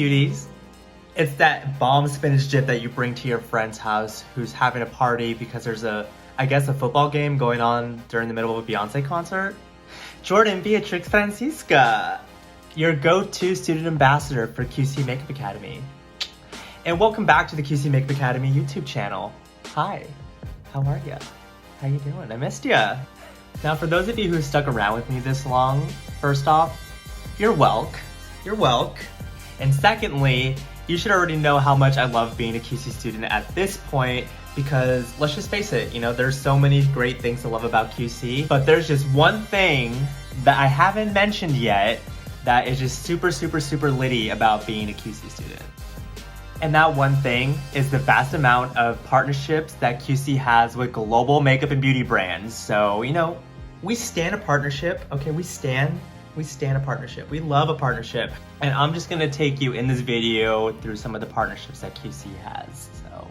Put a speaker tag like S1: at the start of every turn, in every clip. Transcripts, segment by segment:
S1: beauties. It's that bomb spinach dip that you bring to your friend's house who's having a party because there's I guess a football game going on during the middle of a Beyonce concert. Jordan Beatrix Francisca, your go-to student ambassador for QC Makeup Academy. And welcome back to the QC Makeup Academy YouTube channel. Hi, how are ya? How you doing? I missed ya. Now for those of you who stuck around with me this long, first off, you're welcome. You're welcome. And secondly, you should already know how much I love being a QC student at this point because let's just face it, you know, there's so many great things to love about QC, but there's just one thing that I haven't mentioned yet that is just super, super, super litty about being a QC student. And that one thing is the vast amount of partnerships that QC has with global makeup and beauty brands. So, you know, we stand a partnership, okay? We stand a partnership. We love a partnership. And I'm just gonna take you in this video through some of the partnerships that QC has. So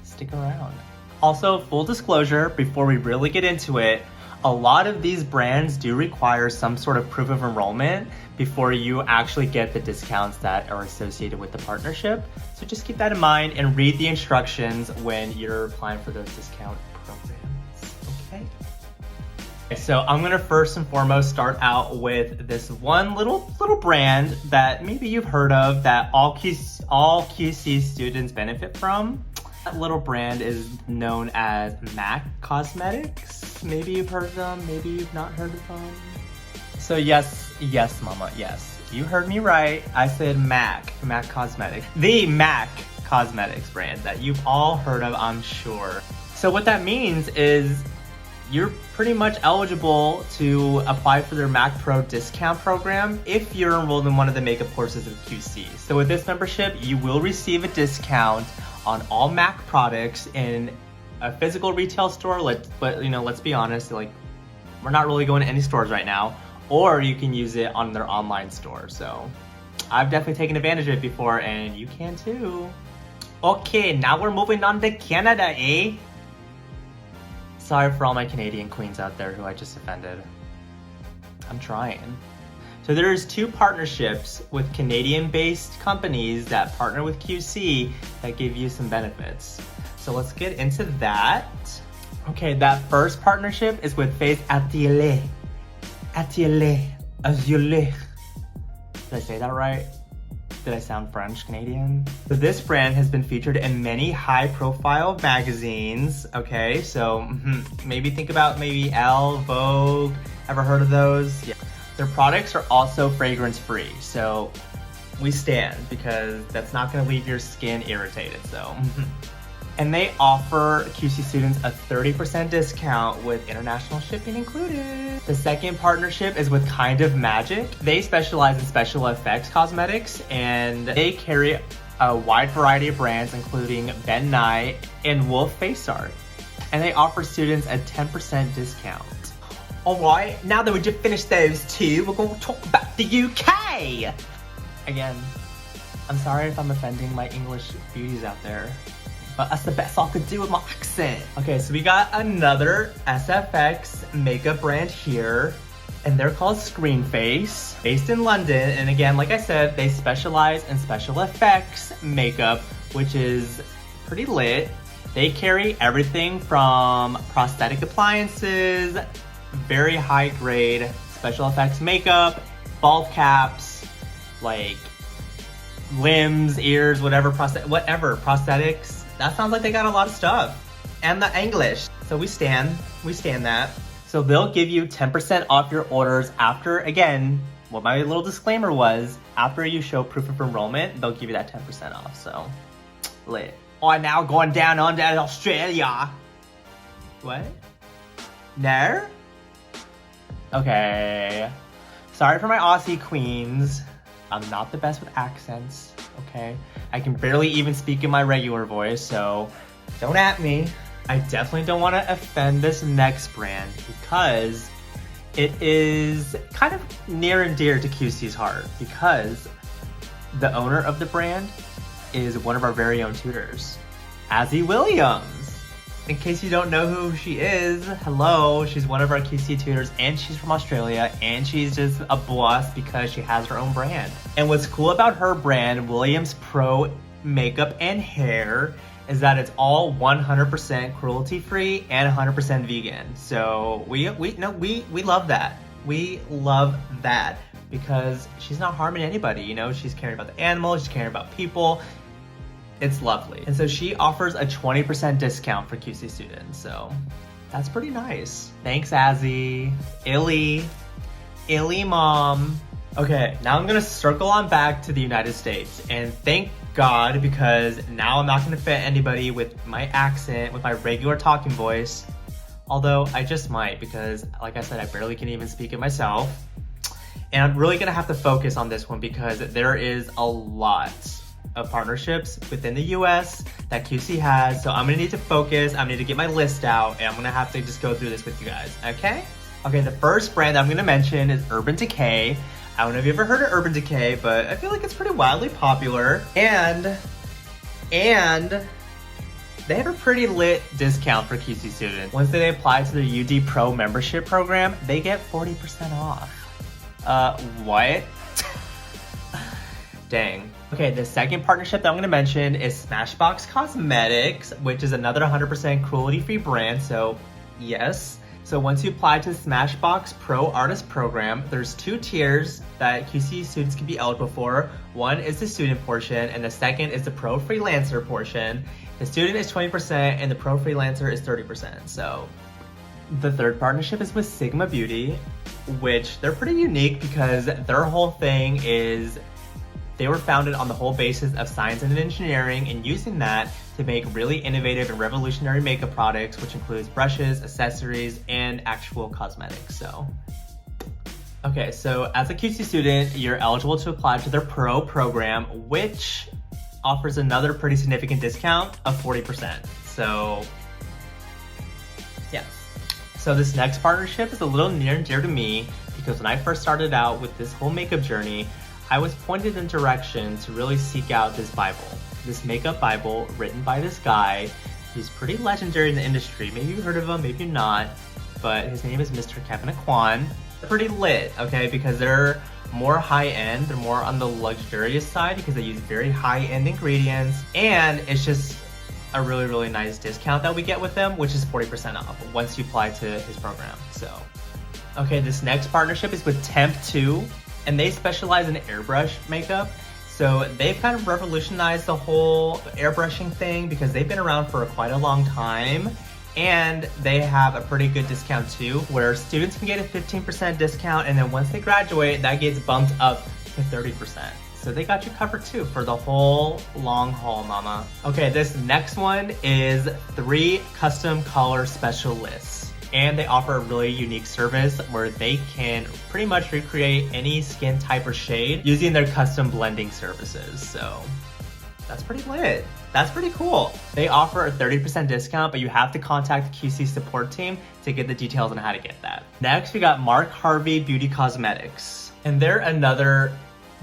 S1: stick around. Also, full disclosure, before we really get into it, a lot of these brands do require some sort of proof of enrollment before you actually get the discounts that are associated with the partnership. So just keep that in mind and read the instructions when you're applying for those discount programs, okay? So I'm gonna first and foremost start out with this one little brand that maybe you've heard of that all QC students benefit from. That little brand is known as MAC Cosmetics. Maybe you've heard of them, maybe you've not heard of them. So yes, mama, yes. You heard me right. I said MAC Cosmetics. The MAC Cosmetics brand that you've all heard of, I'm sure. So what that means is you're pretty much eligible to apply for their MAC Pro discount program if you're enrolled in one of the makeup courses of QC. So with this membership, you will receive a discount on all MAC products in a physical retail store, but you know, let's be honest, like we're not really going to any stores right now, or you can use it on their online store. So I've definitely taken advantage of it before and you can too. Okay, now we're moving on to Canada, eh? Sorry for all my Canadian queens out there who I just offended. I'm trying. So there's two partnerships with Canadian-based companies that partner with QC that give you some benefits. So let's get into that. Okay, that first partnership is with Face Atelier. Atelier. Did I say that right? Did I sound French, Canadian? So this brand has been featured in many high-profile magazines, okay? So maybe think about maybe Elle, Vogue, ever heard of those? Yeah. Their products are also fragrance-free, so we stand because that's not gonna leave your skin irritated, so. And they offer QC students a 30% discount with international shipping included. The second partnership is with Kind of Magic. They specialize in special effects cosmetics and they carry a wide variety of brands including Ben Nye and Wolf Face Art. And they offer students a 10% discount. All right, now that we just finished those two, we're gonna talk about the UK. Again, I'm sorry if I'm offending my English beauties out there, but that's the best I could do with my accent. Okay, so we got another SFX makeup brand here, and they're called Screenface, based in London. And again, like I said, they specialize in special effects makeup, which is pretty lit. They carry everything from prosthetic appliances, very high grade special effects makeup, bald caps, like limbs, ears, whatever prosthetics. That sounds like they got a lot of stuff. And the English. So we stand that. So they'll give you 10% off your orders after, again, what my little disclaimer was, after you show proof of enrollment, they'll give you that 10% off, so lit. Oh, now going down under Australia. What? No? Okay. Sorry for my Aussie queens. I'm not the best with accents, okay? I can barely even speak in my regular voice, so don't at me. I definitely don't want to offend this next brand because it is kind of near and dear to QC's heart because the owner of the brand is one of our very own tutors, Azzy Williams. In case you don't know who she is, hello, she's one of our QC tutors and she's from Australia and she's just a boss because she has her own brand. And what's cool about her brand, Williams Pro Makeup and Hair, is that it's all 100% cruelty-free and 100% vegan. So we love that. We love that because she's not harming anybody, you know, she's caring about the animals, she's caring about people. It's lovely. And so she offers a 20% discount for QC students. So that's pretty nice. Thanks, Azzy. Illy mom. Okay, now I'm gonna circle on back to the United States and thank God because now I'm not gonna offend anybody with my accent, with my regular talking voice. Although I just might because like I said, I barely can even speak it myself. And I'm really gonna have to focus on this one because there is a lot of partnerships within the US that QC has. So I'm gonna need to focus, I'm gonna need to get my list out, and I'm gonna have to just go through this with you guys, okay? Okay, the first brand that I'm gonna mention is Urban Decay. I don't know if you've ever heard of Urban Decay, but I feel like it's pretty wildly popular. And they have a pretty lit discount for QC students. Once they apply to their UD Pro membership program, they get 40% off. What? Dang. Okay, the second partnership that I'm gonna mention is Smashbox Cosmetics, which is another 100% cruelty-free brand, so yes. So once you apply to the Smashbox Pro Artist Program, there's 2 tiers that QC students can be eligible for. One is the student portion, and the second is the Pro Freelancer portion. The student is 20%, and the Pro Freelancer is 30%, so. The third partnership is with Sigma Beauty, which they're pretty unique because their whole thing is they were founded on the whole basis of science and engineering and using that to make really innovative and revolutionary makeup products, which includes brushes, accessories, and actual cosmetics, so. Okay, so as a QC student, you're eligible to apply to their Pro program, which offers another pretty significant discount of 40%, so yes. So this next partnership is a little near and dear to me because when I first started out with this whole makeup journey, I was pointed in direction to really seek out this Bible, this makeup Bible written by this guy. He's pretty legendary in the industry. Maybe you've heard of him, maybe not, but his name is Mr. Kevin Aucoin. They're pretty lit, okay, because they're more high-end, they're more on the luxurious side because they use very high-end ingredients, and it's just a really, really nice discount that we get with them, which is 40% off once you apply to his program, so. Okay, this next partnership is with TEMPTU. And they specialize in airbrush makeup. So they've kind of revolutionized the whole airbrushing thing because they've been around for quite a long time. And they have a pretty good discount too, where students can get a 15% discount. And then once they graduate, that gets bumped up to 30%. So they got you covered too for the whole long haul, mama. Okay, this next one is 3 custom color specialists. And they offer a really unique service where they can pretty much recreate any skin type or shade using their custom blending services. So that's pretty lit. That's pretty cool. They offer a 30% discount, but you have to contact the QC support team to get the details on how to get that. Next, we got Marc Harvey Beauty Cosmetics. And they're another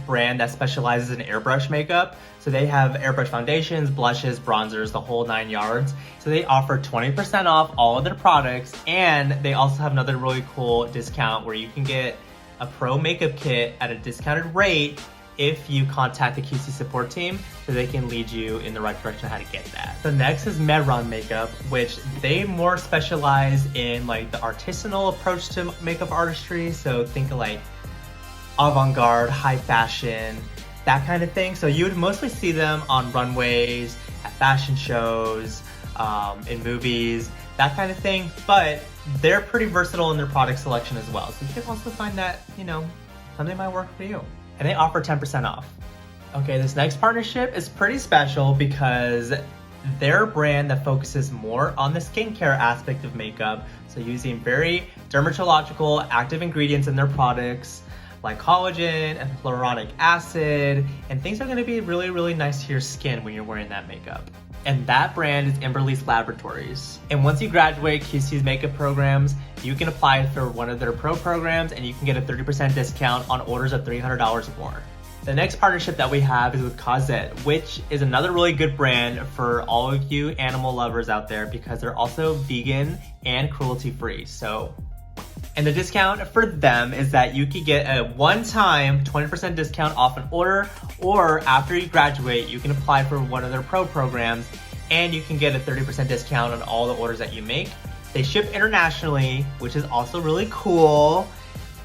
S1: brand that specializes in airbrush makeup. So they have airbrush foundations, blushes, bronzers, the whole 9 yards. So they offer 20% off all of their products, and they also have another really cool discount where you can get a pro makeup kit at a discounted rate if you contact the QC support team so they can lead you in the right direction how to get that. So next is Mehron Makeup, which they more specialize in like the artisanal approach to makeup artistry. So think of like avant-garde, high fashion, that kind of thing. So you would mostly see them on runways, at fashion shows, in movies, that kind of thing. But they're pretty versatile in their product selection as well. So you can also find that, you know, something might work for you. And they offer 10% off. Okay, this next partnership is pretty special because they're a brand that focuses more on the skincare aspect of makeup. So using very dermatological active ingredients in their products, like collagen and hyaluronic acid, and things are gonna be really, really nice to your skin when you're wearing that makeup. And that brand is Embryolisse Laboratories. And once you graduate QC's makeup programs, you can apply for one of their pro programs and you can get a 30% discount on orders of $300 or more. The next partnership that we have is with Cosette, which is another really good brand for all of you animal lovers out there because they're also vegan and cruelty-free. And the discount for them is that you can get a one-time 20% discount off an order, or after you graduate, you can apply for one of their pro programs and you can get a 30% discount on all the orders that you make. They ship internationally, which is also really cool,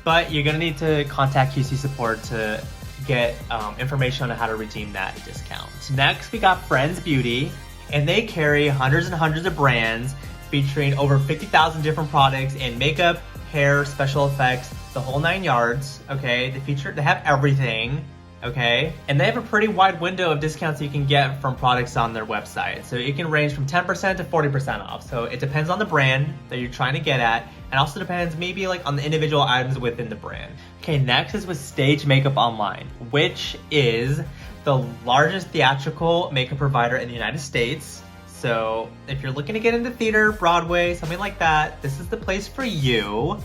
S1: but you're gonna need to contact QC support to get information on how to redeem that discount. Next, we got Friends Beauty, and they carry hundreds and hundreds of brands featuring over 50,000 different products in makeup, hair, special effects, the whole 9 yards, okay? They have everything, okay? And they have a pretty wide window of discounts you can get from products on their website. So it can range from 10% to 40% off. So it depends on the brand that you're trying to get at, and also depends maybe like on the individual items within the brand. Okay, next is with Stage Makeup Online, which is the largest theatrical makeup provider in the United States. So if you're looking to get into theater, Broadway, something like that, this is the place for you.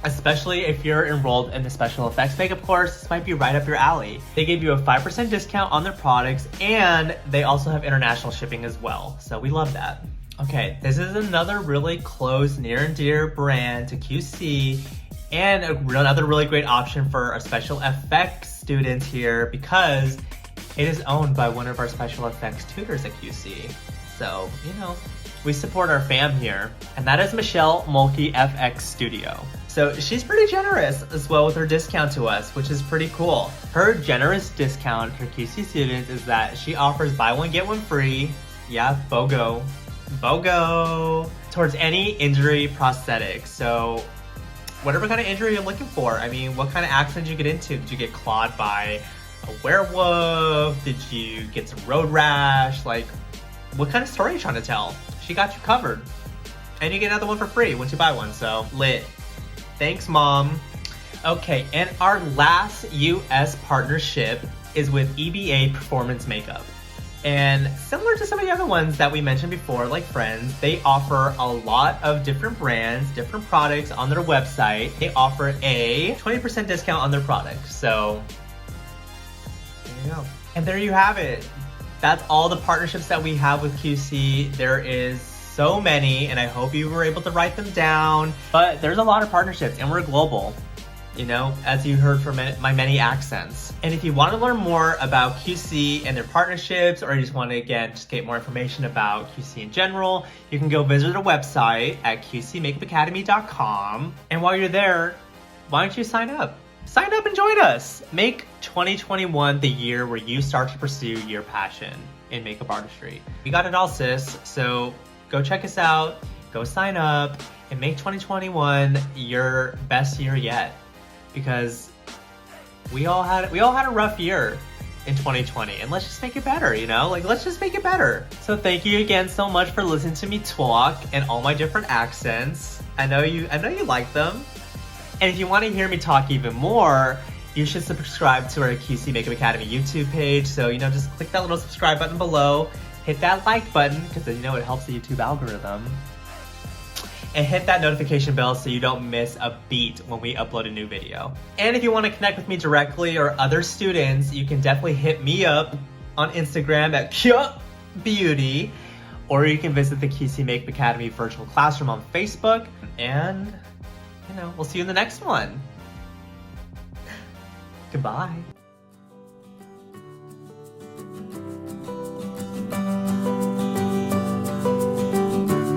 S1: Especially if you're enrolled in the special effects makeup course, this might be right up your alley. They give you a 5% discount on their products, and they also have international shipping as well. So we love that. Okay, this is another really close, near and dear brand to QC, and another really great option for our special effects students here because it is owned by one of our special effects tutors at QC. So, you know, we support our fam here, and that is Michelle Mulkey FX Studio. So she's pretty generous as well with her discount to us, which is pretty cool. Her generous discount for QC students is that she offers buy one, get one free, yeah, BOGO, towards any injury prosthetics. So whatever kind of injury you're looking for. I mean, what kind of accident did you get into? Did you get clawed by a werewolf? Did you get some road rash? Like, what kind of story are you trying to tell? She got you covered. And you get another one for free once you buy one, so lit. Thanks, Mom. Okay, and our last US partnership is with EBA Performance Makeup. And similar to some of the other ones that we mentioned before, like Friends, they offer a lot of different brands, different products on their website. They offer a 20% discount on their products. So, there you go. And there you have it. That's all the partnerships that we have with QC. There is so many, and I hope you were able to write them down. But there's a lot of partnerships, and we're global, you know, as you heard from my many accents. And if you want to learn more about QC and their partnerships, or you just want to, again, just get more information about QC in general, you can go visit their website at qcmakeupacademy.com. And while you're there, why don't you sign up? Sign up and join us. Make 2021 the year where you start to pursue your passion in makeup artistry. We got it all, sis. So go check us out, go sign up, and make 2021 your best year yet. Because we all had a rough year in 2020, and let's just make it better, you know? Like, let's just make it better. So thank you again so much for listening to me talk and all my different accents. I know you like them. And if you want to hear me talk even more, you should subscribe to our QC Makeup Academy YouTube page. So, you know, just click that little subscribe button below, hit that like button, because you know it helps the YouTube algorithm. And hit that notification bell so you don't miss a beat when we upload a new video. And if you want to connect with me directly or other students, you can definitely hit me up on Instagram at QBeauty, or you can visit the QC Makeup Academy virtual classroom on Facebook. And, you know, we'll see you in the next one. Goodbye.